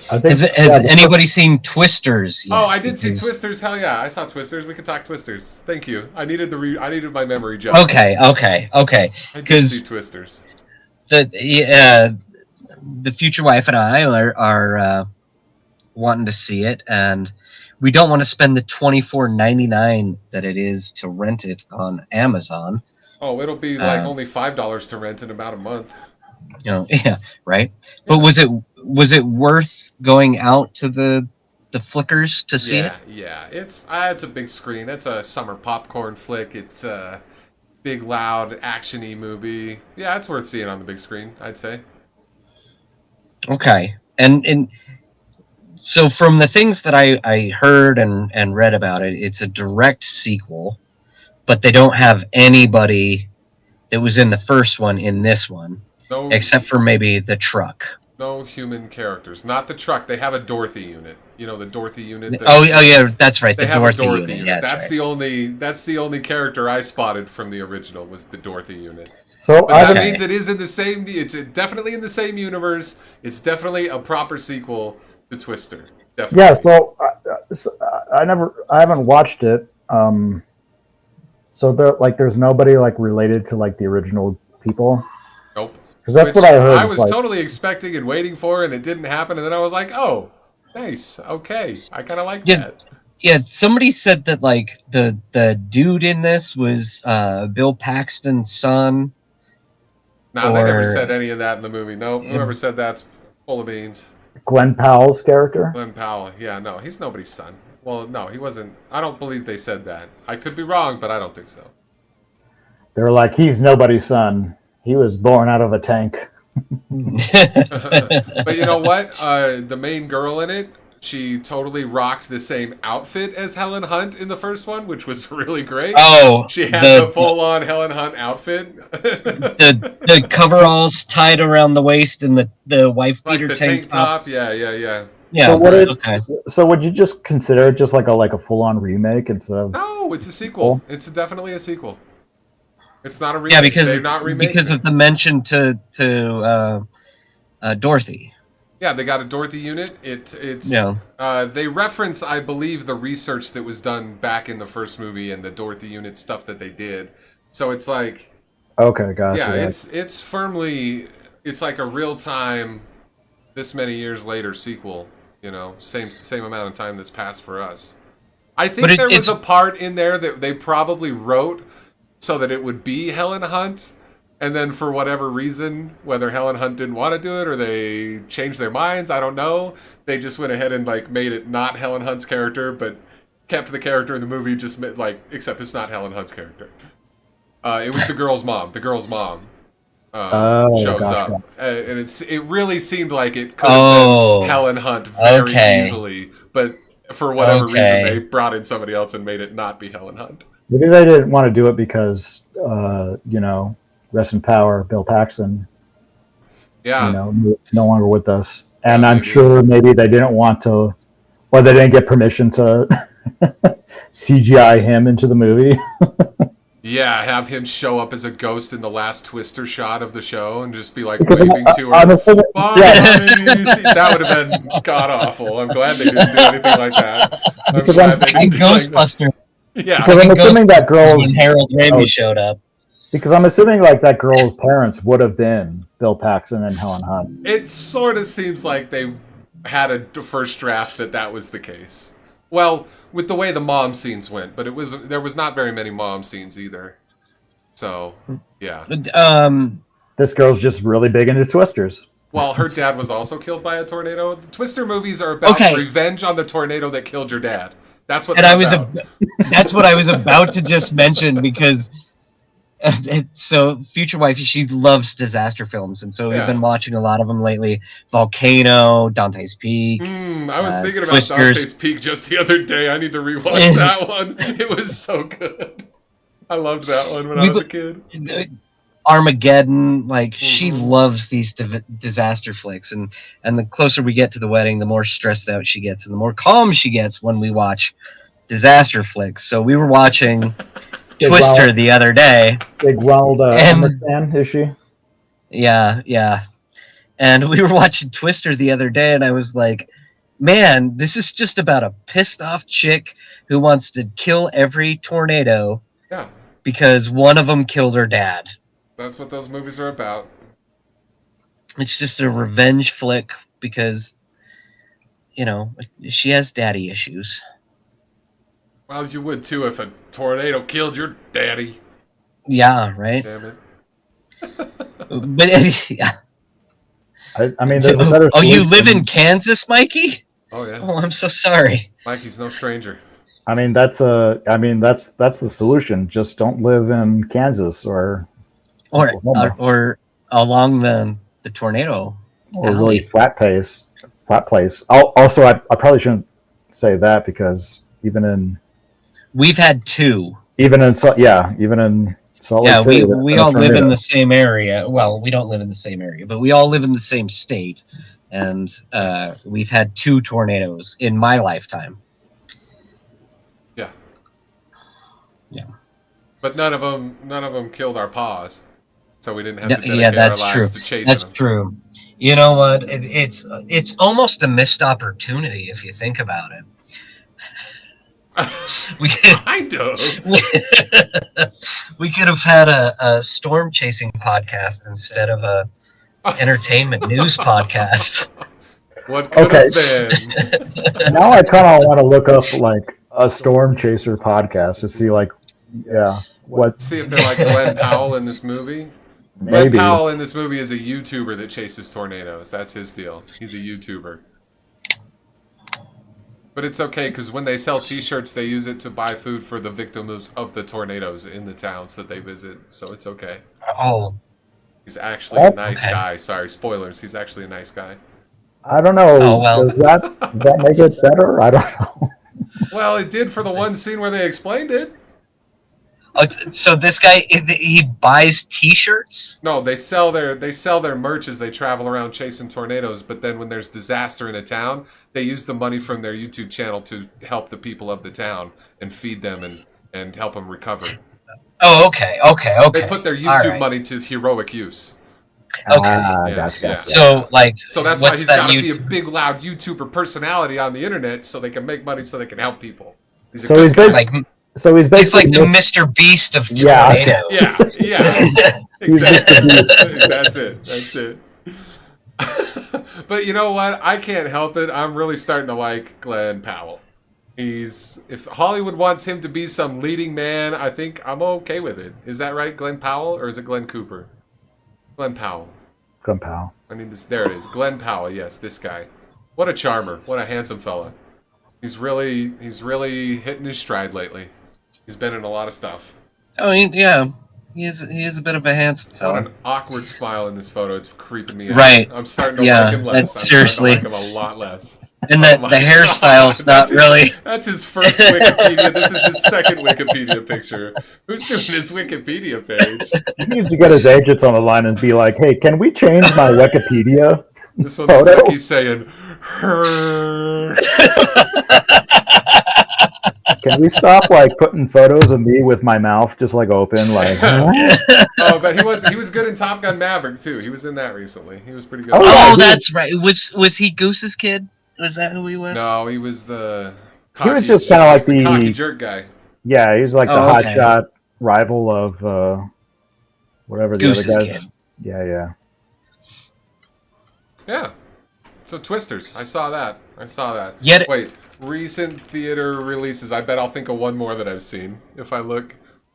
Has anybody seen Twisters yet? Oh, I did see Twisters. Hell yeah, I saw Twisters. We could talk Twisters. Thank you. I needed my memory jog. Okay. I did see Twisters. The future wife and I are wanting to see it, and we don't want to spend the $24.99 that it is to rent it on Amazon. Oh, it'll be like only $5 to rent in about a month. Yeah, right. But was it worth going out to the flickers to see it? Yeah. It's a big screen. It's a summer popcorn flick. It's a big, loud, action-y movie. Yeah, it's worth seeing on the big screen, I'd say. Okay, and so from the things that I heard and read about it, it's a direct sequel, but they don't have anybody that was in the first one in this one. No, except for maybe the truck. No human characters. Not the truck. They have a Dorothy unit. You know the Dorothy unit. Oh yeah, that's right. They have a Dorothy unit. Yeah, that's right. That's the only character I spotted from the original was the Dorothy unit. So that means it is in the same. It's definitely in the same universe. It's definitely a proper sequel to Twister. Definitely. Yeah. So I haven't watched it. So there's nobody like related to like the original people. Nope. Because that's what I heard. I was totally expecting and waiting for, and it didn't happen. And then I was like, "Oh, nice, okay, I kind of like that." Yeah, somebody said that like the dude in this was Bill Paxton's son. No, they never said any of that in the movie. No, whoever said that's full of beans. Glen Powell's character. Glen Powell. Yeah, no, he's nobody's son. Well, no, he wasn't. I don't believe they said that. I could be wrong, but I don't think so. They were like, "He's nobody's son. He was born out of a tank." But you know what? The main girl in it, she totally rocked the same outfit as Helen Hunt in the first one, which was really great. Oh, she had the full-on Helen Hunt outfit. the coveralls tied around the waist and the wife beater like the tank top. Yeah. So would you just consider it just like a full-on remake instead of? No, it's a sequel. It's definitely a sequel. It's not a remake. Yeah, they're not remaking because of the mention to Dorothy. Yeah, they got a Dorothy unit. They reference, I believe, the research that was done back in the first movie and the Dorothy unit stuff that they did. So it's like, okay, gotcha. Yeah, it's firmly, it's like a real time, this many years later sequel. You know, same amount of time that's passed for us. I think there was a part in there that they probably wrote so that it would be Helen Hunt, and then for whatever reason, whether Helen Hunt didn't want to do it or they changed their minds, I don't know. They just went ahead and like made it not Helen Hunt's character, but kept the character in the movie. Just like, except it's not Helen Hunt's character. It was the girl's mom. The girl's mom shows up, and it really seemed like it could have been Helen Hunt very easily, but for whatever reason, they brought in somebody else and made it not be Helen Hunt. Maybe they didn't want to do it because, rest in power, Bill Paxton. Yeah. No longer with us. And I'm sure maybe they didn't want to, or they didn't get permission to CGI him into the movie. Yeah, have him show up as a ghost in the last Twister shot of the show and just be like waving to her. That would have been god-awful. I'm glad they didn't do anything like that. I'm glad they didn't Ghostbuster. Yeah, because I'm assuming that girl's Harold Ramis showed up. Because I'm assuming like that girl's parents would have been Bill Paxton and Helen Hunt. It sort of seems like they had a first draft that was the case. Well, with the way the mom scenes went, but there was not very many mom scenes either. So yeah. This girl's just really big into Twisters. Well, her dad was also killed by a tornado. The Twister movies are about revenge on the tornado that killed your dad. That's what. That's what I was about to just mention because. So, future wife, she loves disaster films, and so we've been watching a lot of them lately. Volcano, Dante's Peak. I was thinking about Twisters. Dante's Peak just the other day. I need to rewatch that one. It was so good. I loved that one when I was a kid. Armageddon, she loves these disaster flicks, and the closer we get to the wedding, the more stressed out she gets, and the more calm she gets when we watch disaster flicks. So we were watching Twister the other day. Big Ronald fan, is she? Yeah. And we were watching Twister the other day, and I was like, man, this is just about a pissed off chick who wants to kill every tornado because one of them killed her dad. That's what those movies are about. It's just a revenge flick because, you know, she has daddy issues. Well, you would too if a tornado killed your daddy. Yeah, right? Damn it. But, yeah. I mean, there's a better solution. You live in Kansas, Mikey? Oh, yeah. Oh, I'm so sorry. Mikey's no stranger. I mean, that's the solution. Just don't live in Kansas or along the tornado or alley. really flat place. I probably shouldn't say that because we've had two. Even in Salt Lake City. We all live in the same area. Well, we don't live in the same area, but we all live in the same state, and we've had two tornadoes in my lifetime. Yeah. But none of them killed our paws, so we didn't have to dedicate that's our lives to chasing That's them. true. You know what? It's almost a missed opportunity if you think about it. We could have had a storm chasing podcast instead of a entertainment news podcast. What could have been? Now I kind of want to look up like a storm chaser podcast to see see if they're like Glen Powell in this movie. Maybe. Glen Powell in this movie is a YouTuber that chases tornadoes. That's his deal. He's a YouTuber. But it's okay, because when they sell T-shirts, they use it to buy food for the victims of the tornadoes in the towns that they visit. So it's okay. Oh. He's actually a nice guy. Sorry, spoilers. He's actually a nice guy. I don't know. Oh, well. Does that make it better? I don't know. Well, it did for the one scene where they explained it. So this guy, he buys T-shirts? No, they sell their merch as they travel around chasing tornadoes. But then when there's disaster in a town, they use the money from their YouTube channel to help the people of the town and feed them and help them recover. Oh, okay. They put their YouTube money to heroic use. Okay. Gotcha. So that's why he's got to be a big, loud YouTuber personality on the internet so they can make money so they can help people. He's basically he's like the Mr. Beast of tornadoes. Yeah. Exactly. That's it. But you know what? I can't help it. I'm really starting to like Glen Powell. If Hollywood wants him to be some leading man, I think I'm okay with it. Is that right, Glen Powell, or is it Glenn Cooper? Glen Powell. Glen Powell. I mean, there it is. Glen Powell. Yes, this guy. What a charmer. What a handsome fella. He's really hitting his stride lately. He's been in a lot of stuff. Oh, yeah. He is a bit of a handsome fella. Got an awkward smile in this photo. It's creeping me out. Right. I'm starting to like him less. Seriously. I'm starting to like him a lot less. And the hairstyle's not really... That's his first Wikipedia. This is his second Wikipedia picture. Who's doing his Wikipedia page? He needs to get his agents on the line and be like, hey, can we change my Wikipedia This one photo? looks like he's saying, her. Can we stop putting photos of me with my mouth just open Oh, but he was good in Top Gun Maverick too. He was in that recently. He was pretty good. Oh, that's right. Was he Goose's kid? Was that who he was? No, he was the cocky, he was just kind of like the cocky jerk guy. Yeah, he's like the hotshot rival of whatever the Goose's other guys. Kid. Yeah. Yeah. So Twisters, I saw that. Yet wait, recent theater releases. I bet I'll think of one more that I've seen if I look.